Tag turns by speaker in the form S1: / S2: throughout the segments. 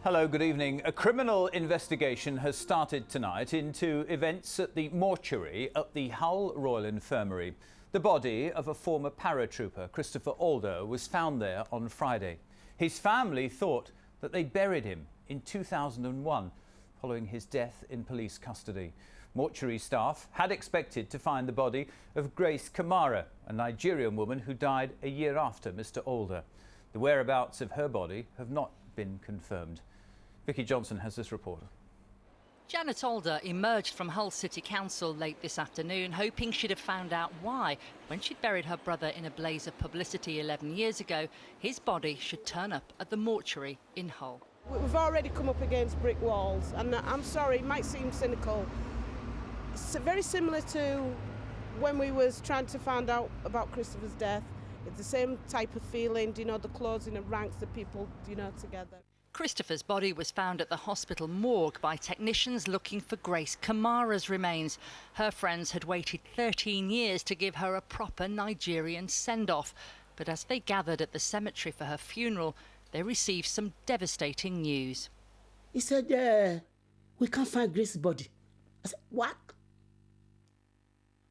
S1: Hello, good evening. A criminal investigation has started tonight into events at the mortuary at the Hull Royal Infirmary. The body of a former paratrooper, Christopher Alder, was found there on Friday. His family thought that they buried him in 2001, following his death in police custody. Mortuary staff had expected to find the body of Grace Kamara, a Nigerian woman who died a year after Mr. Alder. The whereabouts of her body have not been confirmed. Vicky Johnson has this report.
S2: Janet Alder emerged from Hull City Council late this afternoon, hoping she'd have found out why, when she'd buried her brother in a blaze of publicity 11 years ago, his body should turn up at the mortuary in Hull.
S3: We've already come up against brick walls, and I'm sorry, it might seem cynical. It's very similar to when we was trying to find out about Christopher's death. It's the same type of feeling, you know, the closing of ranks, the people, you know, together.
S2: Christopher's body was found at the hospital morgue by technicians looking for Grace Kamara's remains. Her friends had waited 13 years to give her a proper Nigerian send-off. But as they gathered at the cemetery for her funeral, they received some devastating news.
S4: He said, we can't find Grace's body. I said, what?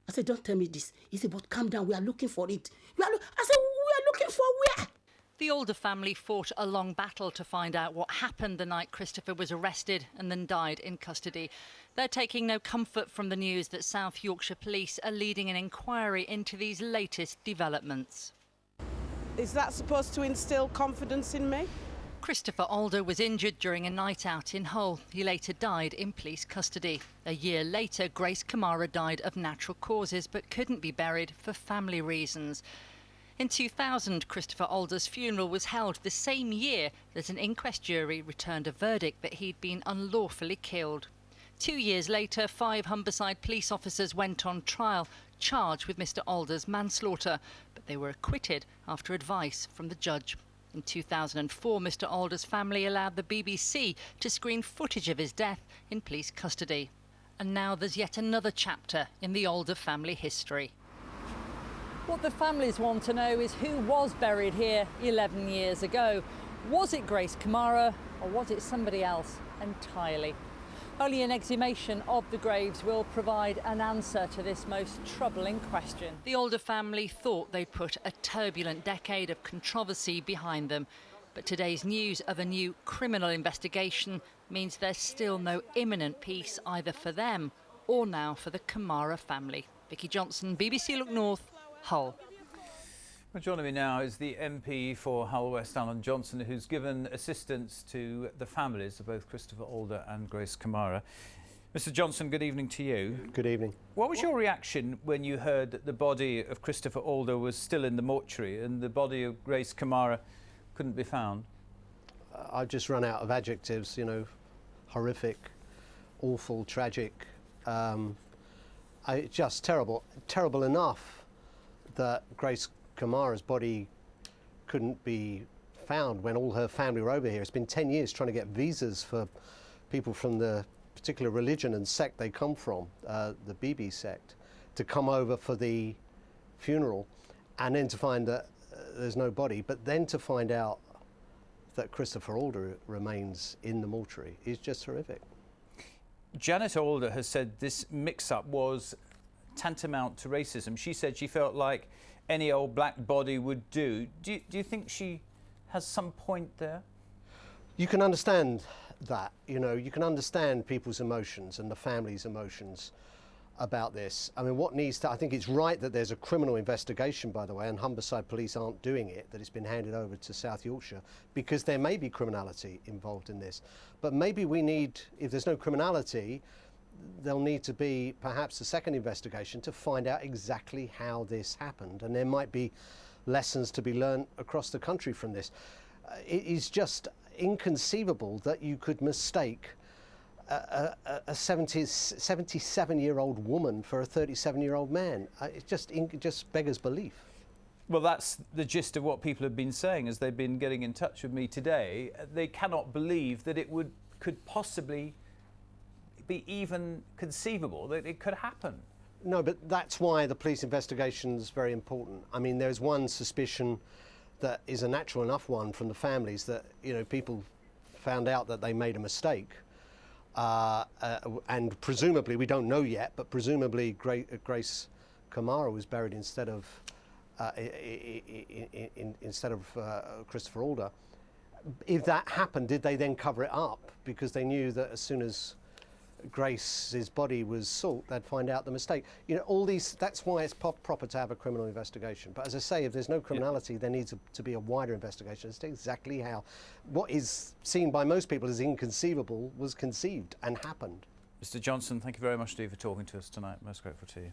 S4: I said, don't tell me this. He said, but calm down, we are looking for it. I said, we are looking for where?
S2: The Alder family fought a long battle to find out what happened the night Christopher was arrested and then died in custody. They're taking no comfort from the news that South Yorkshire police are leading an inquiry into these latest developments.
S3: Is that supposed to instill confidence in me?
S2: Christopher Alder was injured during a night out in Hull. He later died in police custody. A year later, Grace Kamara died of natural causes but couldn't be buried for family reasons. In 2000, Christopher Alder's funeral was held the same year that an inquest jury returned a verdict that he'd been unlawfully killed. 2 years later, 5 Humberside police officers went on trial, charged with Mr. Alder's manslaughter, but they were acquitted after advice from the judge. In 2004, Mr. Alder's family allowed the BBC to screen footage of his death in police custody. And now there's yet another chapter in the Alder family history. What the families want to know is who was buried here 11 years ago. Was it Grace Kamara or was it somebody else entirely? Only an exhumation of the graves will provide an answer to this most troubling question. The Alder family thought they'd put a turbulent decade of controversy behind them, but today's news of a new criminal investigation means there's still no imminent peace either for them or now for the Kamara family. Vicky Johnson, BBC Look North, Hull.
S1: Well, joining me now is the MP for Hull West, Alan Johnson, who's given assistance to the families of both Christopher Alder and Grace Kamara. Mr. Johnson, good evening to you.
S5: Good evening.
S1: What was your reaction when you heard that the body of Christopher Alder was still in the mortuary and the body of Grace Kamara couldn't be found?
S5: I've just run out of adjectives, you know, horrific, awful, tragic. Just terrible. Terrible enough that Grace Kamara's body couldn't be found when all her family were over here. It's been 10 years trying to get visas for people from the particular religion and sect they come from, the BB sect, to come over for the funeral, and then to find that there's no body, but then to find out that Christopher Alder remains in the mortuary is just horrific.
S1: Janet Alder has said this mix-up was tantamount to racism. She said she felt like any old black body would do. Do you think she has some point there?
S5: You can understand that, you know, you can understand people's emotions and the family's emotions about this. I mean, I think it's right that there's a criminal investigation, by the way, and Humberside police aren't doing it, that it's been handed over to South Yorkshire, because there may be criminality involved in this. But maybe we need, if there's no criminality, there'll need to be perhaps a second investigation to find out exactly how this happened. And there might be lessons to be learned across the country from this. It is just inconceivable that you could mistake a 77-year-old woman for a 37-year-old man. It just beggars belief.
S1: Well, that's the gist of what people have been saying as they've been getting in touch with me today. They cannot believe that could possibly be even conceivable, that it could happen.
S5: No, but that's why the police investigation is very important. I mean, there's one suspicion that is a natural enough one from the families that, you know, people found out that they made a mistake, and presumably, we don't know yet, but presumably Grace Kamara was buried instead of Christopher Alder. If that happened, did they then cover it up because they knew that as soon as Grace's body was sought, they'd find out the mistake? You know, all these. That's why it's proper to have a criminal investigation. But as I say, if there's no criminality, there needs to be a wider investigation as to exactly how what is seen by most people as inconceivable was conceived and happened.
S1: Mr. Johnson, thank you very much indeed for talking to us tonight. Most grateful to you.